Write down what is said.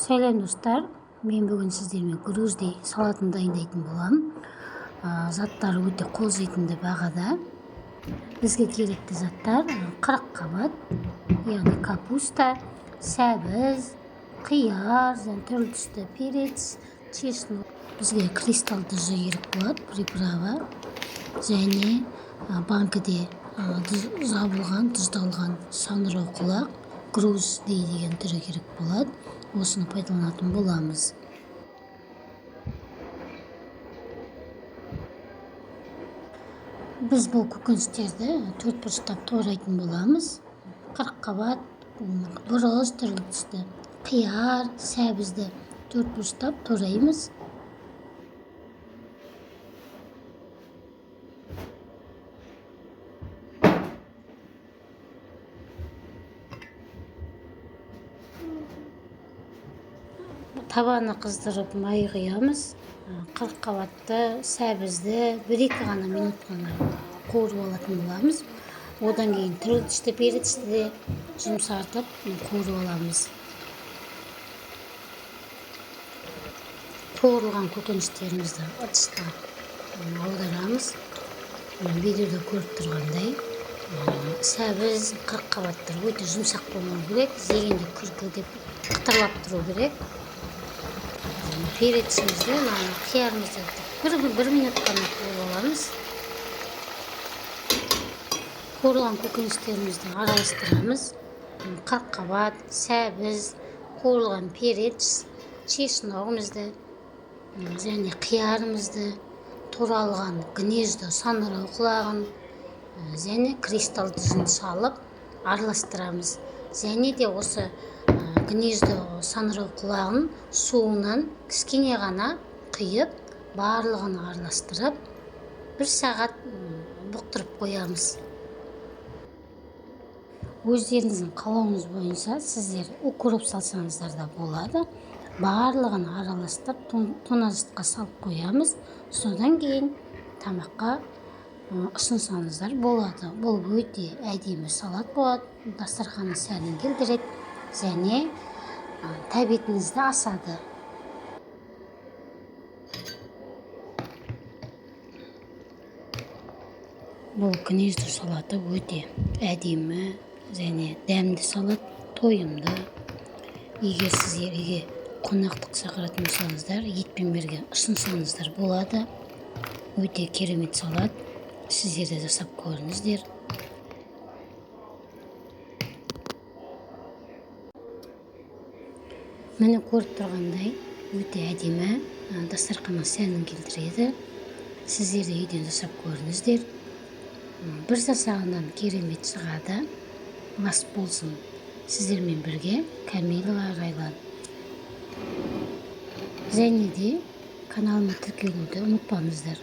Сәлем достар, мен бүгін сіздермен груздей салатын дайындайтын боламын. Заттары өте қолжетімді бағада. Бізге керекті заттар 40 қабат, яғни капуста, сәбіз, қияр, түрлі түсті перец, чеснок. Бізге кристалл тұзы керек болады, приправа, және банкіде жабылған, тұздалған саңырау құлақ, груздей деген түрі керек болады. Осыны пайдаланатын боламыз. Біз бұл көкөністерді 4 бұрыштап турайтын боламыз. 40 қабат, бұрыш, түрлі түсті қияр, сәбізді 4 бұрыштап тураймыз. Табаны қыздырып май құямыз. 40 қабатты сәбізді 1-2 ғана минут қана қуырып алатын боламыз. Одан кейін түрлі түсті перецті де жұмсартып қуырып аламыз. Қуырылған көкөністерімізді ыдысқа аударамыз. Видеода көріп тұрғандай, сәбіз 40 қабаттар өте жұмсақ болмау керек, жегенде күркілдеп қытырлап тұру керек. Перецімізді, қиярымызды 1 минут қана қуырып аламыз. Қуырылған көкөністерімізді араластырамыз. 40 қабат, сәбіз, қуырылған перец, чесногымызды және қиярымызды, туралған гнездо саңырау құлағын және кристалл тұзын салып араластырамыз. Және де осы гнездо саңырау құлағын суынан кішкене ғана құйып, барлығын араластырып, 1 сағат бұқтырып қоямыз. Өздеріңіздің қалауыңыз бойынша сіздер укроп салсаңыздар да болады. Барлығын араластырып, тоңазытқа салып қоямыз. Содан кейін тамаққа ұсынсаңыздар болады. Бұл өте әдемі салат болады. Дастарханның сәнін келтіреді және тәбетіңізді асады. Бұл гнездо салаты өте әдемі және дәмді салат, тойымды. Егер сіздерге қонақтық шақыратын болсаңыздар, етпен бірге ұсынсаңыздар болады. Өте керемет салат. Сіздер де жасап көріңіздер. Міне көріп тұрғандай, өте әдемі, дастарханның сәнін келтіреді. Сіздер де үйден жасап көріңіздер. Бір жасағаннан керемет шығады. Ас болсын. Сіздермен бірге Камилова Райлан. Және де каналыма тіркелуді ұмытпаңыздар.